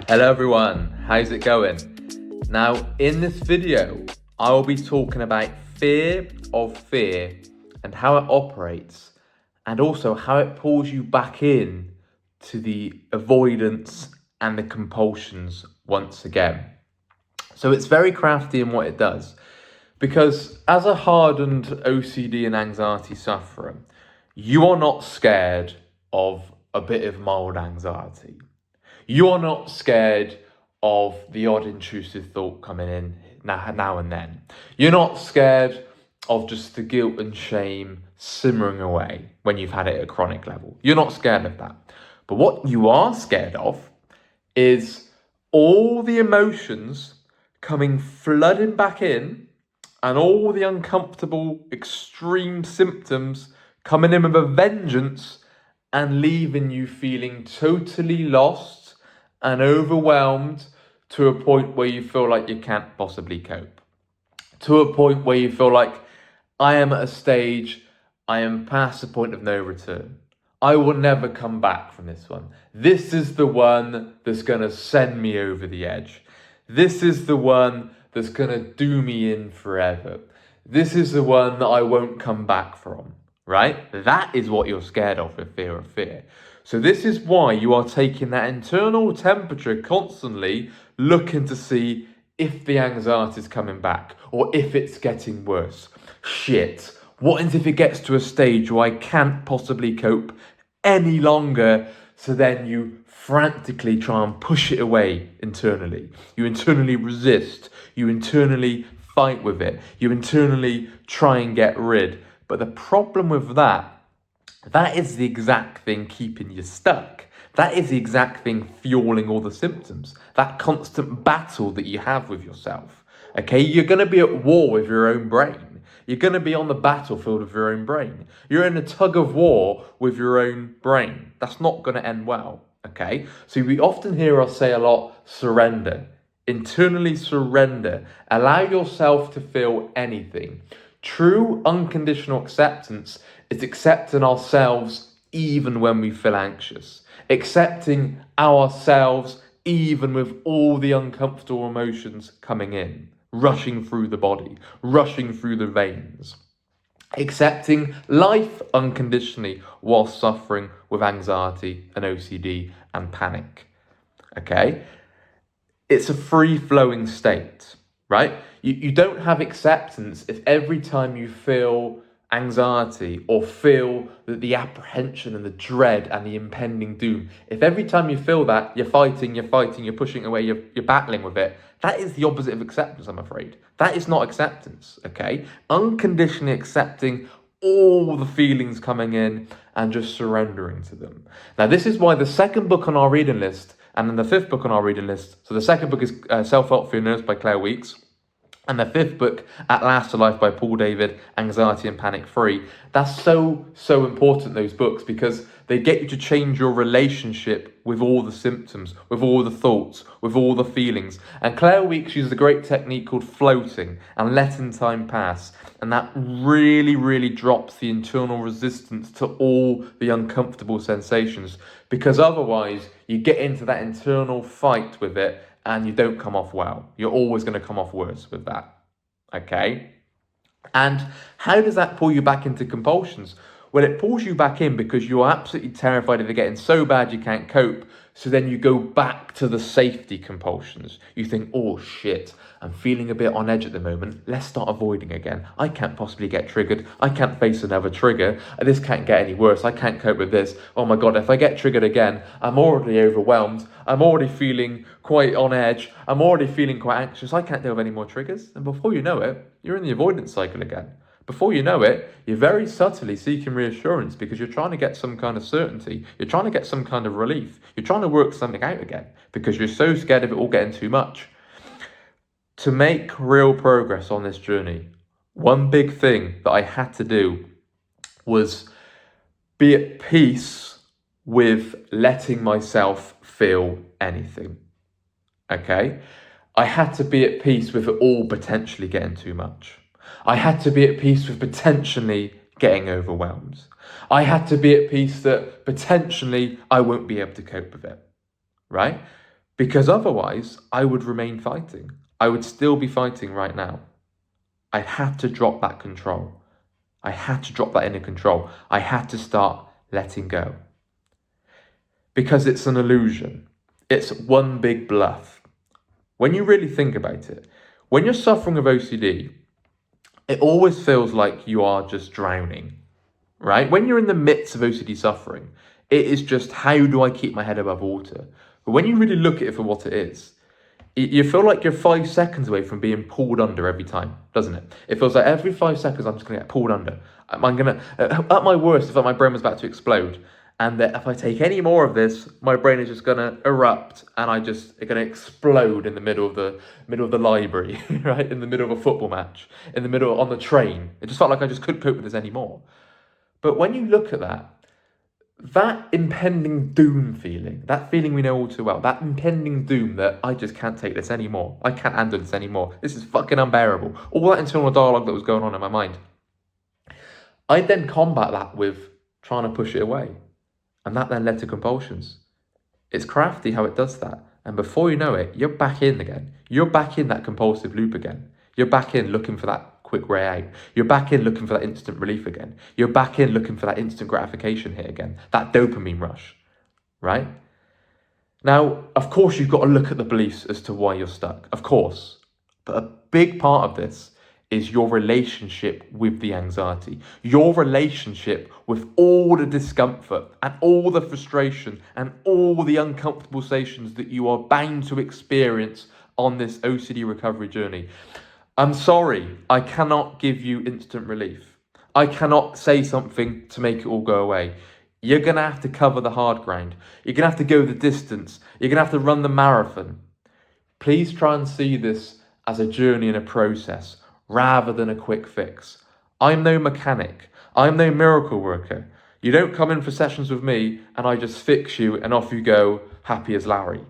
Hello everyone, how's it going? Now in this video, I will be talking about fear of fear and how it operates, and also how it pulls you back in to the avoidance and the compulsions once again. So it's very crafty in what it does, because as a hardened OCD and anxiety sufferer, you are not scared of a bit of mild anxiety. You're not scared of the odd intrusive thought coming in now and then. You're not scared of just the guilt and shame simmering away when you've had it at a chronic level. You're not scared of that. But what you are scared of is all the emotions coming flooding back in, and all the uncomfortable extreme symptoms coming in with a vengeance and leaving you feeling totally lost and overwhelmed to a point where you feel like you can't possibly cope. To a point where you feel like, I am at a stage, I am past the point of no return. I will never come back from this one. This is the one that's going to send me over the edge. This is the one that's going to do me in forever. This is the one that I won't come back from, right? That is what you're scared of with fear of fear. So this is why you are taking that internal temperature constantly, looking to see if the anxiety is coming back or if it's getting worse. Shit, what if it gets to a stage where I can't possibly cope any longer? So then you frantically try and push it away internally. You internally resist. You internally fight with it. You internally try and get rid. But the problem with that is the exact thing keeping you stuck. That is the exact thing fueling all the symptoms. That constant battle that you have with yourself. Okay, you're going to be at war with your own brain. You're going to be on the battlefield of your own brain. You're in a tug of war with your own brain. That's not going to end well. Okay, so we often hear us say a lot, surrender. Internally surrender. Allow yourself to feel anything. True unconditional acceptance is accepting ourselves even when we feel anxious. Accepting ourselves even with all the uncomfortable emotions coming in, rushing through the body, rushing through the veins. Accepting life unconditionally while suffering with anxiety and OCD and panic. Okay? It's a free-flowing state, right? You don't have acceptance if every time you feel anxiety or feel the apprehension and the dread and the impending doom, if every time you feel that, you're fighting, you're pushing away, you're battling with it, that is the opposite of acceptance, I'm afraid. That is not acceptance, okay? Unconditionally accepting all the feelings coming in and just surrendering to them. Now, this is why the second book on our reading list, and then the fifth book on our reading list, so the second book is Self-Help for Your Nerves by Claire Weeks, and the fifth book, At Last to Life by Paul David, Anxiety and Panic Free. That's so important, those books, because they get you to change your relationship with all the symptoms, with all the thoughts, with all the feelings. And Claire Weeks uses a great technique called floating and letting time pass. And that really drops the internal resistance to all the uncomfortable sensations, because otherwise you get into that internal fight with it and you don't come off well. You're always going to come off worse with that, okay? And how does that pull you back into compulsions? Well, it pulls you back in because you're absolutely terrified of it getting so bad you can't cope. So then you go back to the safety compulsions. You think, oh shit, I'm feeling a bit on edge at the moment. Let's start avoiding again. I can't possibly get triggered. I can't face another trigger. This can't get any worse. I can't cope with this. Oh my God, if I get triggered again, I'm already overwhelmed. I'm already feeling quite on edge. I'm already feeling quite anxious. I can't deal with any more triggers. And before you know it, you're in the avoidance cycle again. Before you know it, you're very subtly seeking reassurance because you're trying to get some kind of certainty. You're trying to get some kind of relief. You're trying to work something out again because you're so scared of it all getting too much. To make real progress on this journey, one big thing that I had to do was be at peace with letting myself feel anything. Okay? I had to be at peace with it all potentially getting too much. I had to be at peace with potentially getting overwhelmed. I had to be at peace that potentially I won't be able to cope with it, right? Because otherwise, I would remain fighting. I would still be fighting right now. I had to drop that control. I had to drop that inner control. I had to start letting go. Because it's an illusion. It's one big bluff. When you really think about it, when you're suffering with OCD, it always feels like you are just drowning, right? When you're in the midst of OCD suffering, it is just, how do I keep my head above water? But when you really look at it for what it is, you feel like you're 5 seconds away from being pulled under every time, doesn't it? It feels like every 5 seconds I'm just going to get pulled under. I'm going to, at my worst, I felt my brain was about to explode. And that if I take any more of this, my brain is just going to erupt, and it's going to explode in the middle of the library, right? In the middle of a football match, in the middle on the train. It just felt like I just couldn't cope with this anymore. But when you look at that impending doom feeling, that feeling we know all too well, that impending doom that I just can't take this anymore, I can't handle this anymore, this is fucking unbearable, all that internal dialogue that was going on in my mind, I then combat that with trying to push it away. And that then led to compulsions. It's crafty how it does that. And before you know it, you're back in again. You're back in that compulsive loop again. You're back in looking for that quick way out. You're back in looking for that instant relief again. You're back in looking for that instant gratification hit again. That dopamine rush, right? Now, of course, you've got to look at the beliefs as to why you're stuck. Of course. But a big part of this is your relationship with the anxiety, your relationship with all the discomfort and all the frustration and all the uncomfortable sensations that you are bound to experience on this OCD recovery journey. I'm sorry, I cannot give you instant relief. I cannot say something to make it all go away. You're going to have to cover the hard ground. You're going to have to go the distance. You're going to have to run the marathon. Please try and see this as a journey and a process, rather than a quick fix. I'm no mechanic. I'm no miracle worker. You don't come in for sessions with me and I just fix you and off you go, happy as Larry.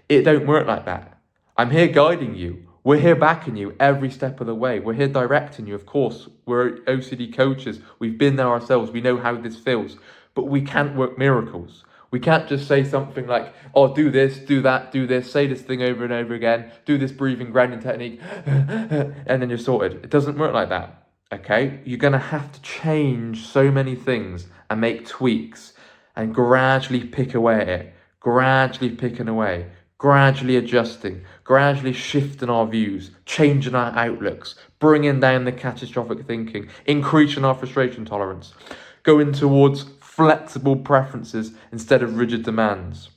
It don't work like that. I'm here guiding you. We're here backing you every step of the way. We're here directing you, of course. We're OCD coaches. We've been there ourselves. We know how this feels. But we can't work miracles. We can't just say something like, oh, do this, do that, do this, say this thing over and over again, do this breathing, grounding technique, and then you're sorted. It doesn't work like that, okay? You're going to have to change so many things and make tweaks and gradually pick away at it, gradually picking away, gradually adjusting, gradually shifting our views, changing our outlooks, bringing down the catastrophic thinking, increasing our frustration tolerance, going towards flexible preferences instead of rigid demands,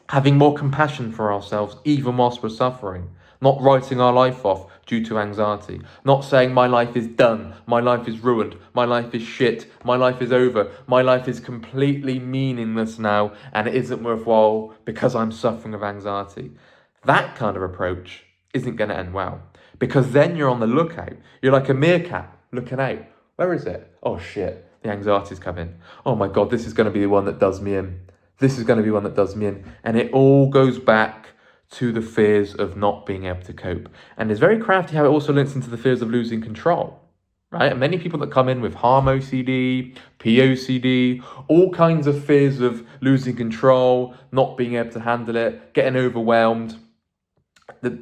having more compassion for ourselves even whilst we're suffering, not writing our life off due to anxiety, not saying my life is done, my life is ruined, my life is shit, my life is over, my life is completely meaningless now and it isn't worthwhile because I'm suffering of anxiety. That kind of approach isn't going to end well, because then you're on the lookout. You're like a meerkat looking out. Where is it? Oh shit. The anxiety's coming. Oh my God, this is going to be the one that does me in. This is going to be one that does me in. And it all goes back to the fears of not being able to cope. And it's very crafty how it also links into the fears of losing control, right? And many people that come in with harm OCD, POCD, all kinds of fears of losing control, not being able to handle it, getting overwhelmed. The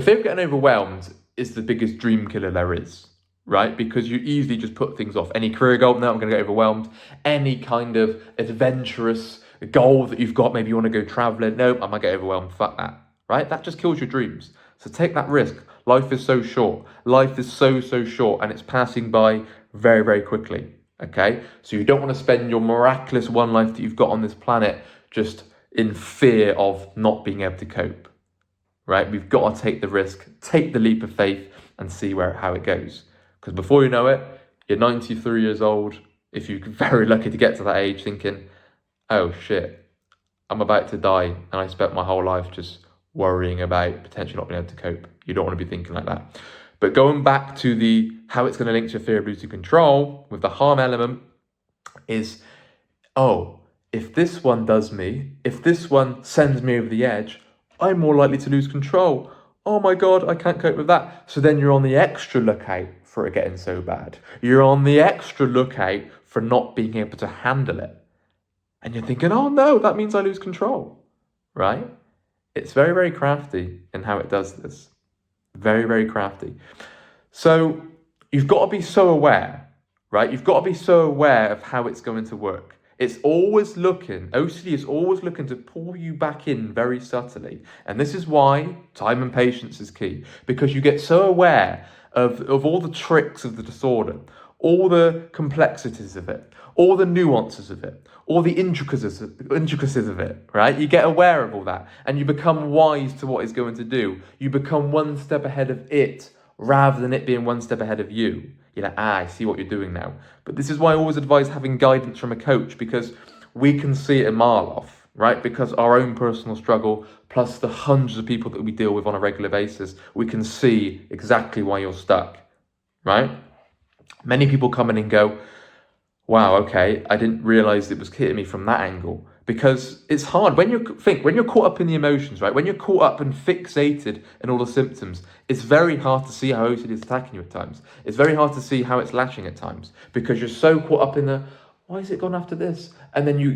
fear of getting overwhelmed is the biggest dream killer there is. Right? Because you easily just put things off. Any career goal, no, I'm going to get overwhelmed. Any kind of adventurous goal that you've got, maybe you want to go traveling, no, I might get overwhelmed, fuck that, right? That just kills your dreams. So take that risk. Life is so short. Life is so short, and it's passing by very, very quickly, okay? So you don't want to spend your miraculous one life that you've got on this planet just in fear of not being able to cope, right? We've got to take the risk, take the leap of faith, and see how it goes. Because before you know it, you're 93 years old, if you're very lucky to get to that age, thinking, oh shit, I'm about to die and I spent my whole life just worrying about potentially not being able to cope. You don't want to be thinking like that. But going back to how it's going to link to your fear of losing control with the harm element is, oh, if this one does me, if this one sends me over the edge, I'm more likely to lose control. Oh my God, I can't cope with that. So then you're on the extra lookout for it getting so bad. You're on the extra lookout for not being able to handle it. And you're thinking, oh no, that means I lose control, right? It's very, very crafty in how it does this. Very, very crafty. So you've got to be so aware, right? You've got to be so aware of how it's going to work. OCD is always looking to pull you back in very subtly. And this is why time and patience is key, because you get so aware of all the tricks of the disorder, all the complexities of it, all the nuances of it, all the intricacies of it, right? You get aware of all that and you become wise to what it's going to do. You become one step ahead of it rather than it being one step ahead of you. You're like, I see what you're doing now. But this is why I always advise having guidance from a coach, because we can see it a mile off, right? Because our own personal struggle, plus the hundreds of people that we deal with on a regular basis, we can see exactly why you're stuck, right? Many people come in and go, wow, okay, I didn't realize it was hitting me from that angle. Because it's hard when you're caught up in the emotions, right? When you're caught up and fixated in all the symptoms, it's very hard to see how OCD is attacking you at times. It's very hard to see how it's lashing at times because you're so caught up in the, why is it gone after this? And then you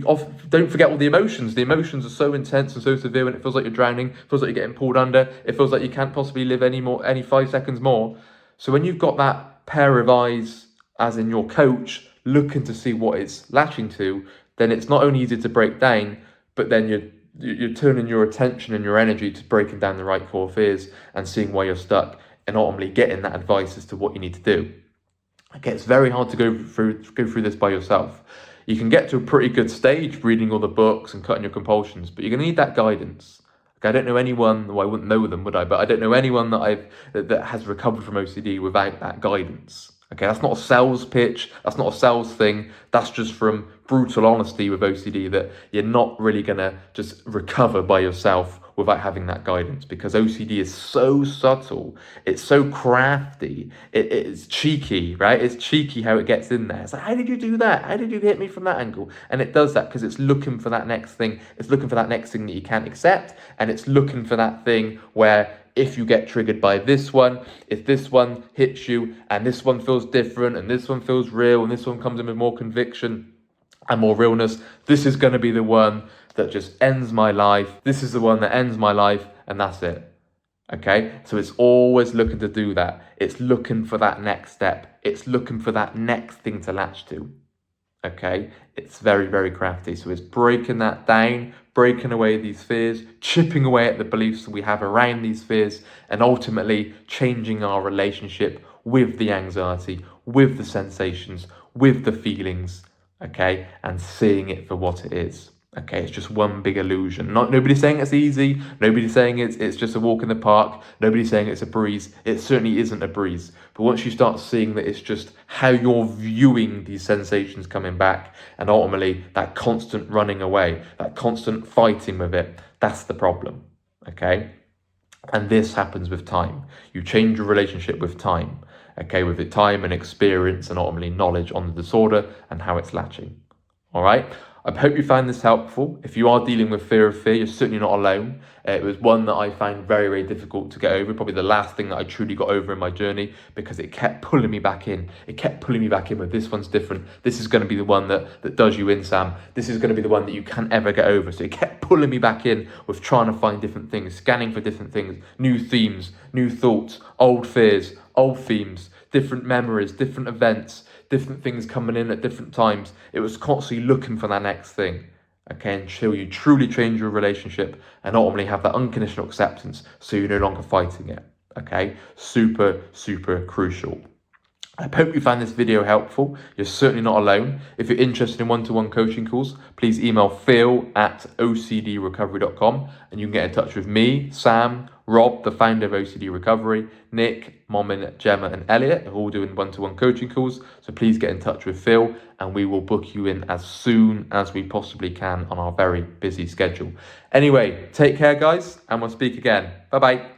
don't forget all the emotions. The emotions are so intense and so severe when it feels like you're drowning, it feels like you're getting pulled under, it feels like you can't possibly live any 5 seconds more. So when you've got that pair of eyes, as in your coach, looking to see what it's latching to, then it's not only easy to break down, but then you're turning your attention and your energy to breaking down the right core fears and seeing why you're stuck and ultimately getting that advice as to what you need to do. Okay, it's very hard to go through this by yourself. You can get to a pretty good stage reading all the books and cutting your compulsions, but you're going to need that guidance. Okay, I don't know anyone, well, I wouldn't know them, would I? But I don't know anyone that has recovered from OCD without that guidance. Okay, that's not a sales pitch. That's not a sales thing. That's just from brutal honesty with OCD, that you're not really going to just recover by yourself without having that guidance, because OCD is so subtle. It's so crafty. It's cheeky, right? It's cheeky how it gets in there. It's like, how did you do that? How did you hit me from that angle? And it does that because it's looking for that next thing. It's looking for that next thing that you can't accept. And it's looking for that thing where, if you get triggered by this one, if this one hits you and this one feels different and this one feels real and this one comes in with more conviction and more realness, this is going to be the one that just ends my life. This is the one that ends my life, and that's it. Okay, so it's always looking to do that. It's looking for that next step. It's looking for that next thing to latch to. Okay, it's very, very crafty. So it's breaking that down, breaking away these fears, chipping away at the beliefs that we have around these fears, and ultimately changing our relationship with the anxiety, with the sensations, with the feelings, okay, and seeing it for what it is. Okay, it's just one big illusion. Nobody's saying it's easy. Nobody's saying it's just a walk in the park. Nobody's saying it's a breeze. It certainly isn't a breeze. But once you start seeing that it's just how you're viewing these sensations coming back, and ultimately that constant running away, that constant fighting with it, that's the problem. Okay? And this happens with time. You change your relationship with time. Okay, with the time and experience and ultimately knowledge on the disorder and how it's latching. All right? I hope you found this helpful. If you are dealing with fear of fear, you're certainly not alone. It was one that I found very, very difficult to get over. Probably the last thing that I truly got over in my journey, because it kept pulling me back in. It kept pulling me back in with, this one's different. This is going to be the one that does you in, Sam. This is going to be the one that you can't ever get over. So it kept pulling me back in with trying to find different things, scanning for different things, new themes, new thoughts, old fears, old themes, different memories, different events, different things coming in at different times. It was constantly looking for that next thing. Okay, until you truly change your relationship and ultimately have that unconditional acceptance, so you're no longer fighting it. Okay, super, super crucial. I hope you found this video helpful. You're certainly not alone. If you're interested in one-to-one coaching calls, please email phil@ocdrecovery.com and you can get in touch with me, Sam, Rob, the founder of OCD Recovery, Nick, Momin, Gemma and Elliot, who are all doing one-to-one coaching calls. So please get in touch with Phil and we will book you in as soon as we possibly can on our very busy schedule. Anyway, take care guys, and we'll speak again. Bye-bye.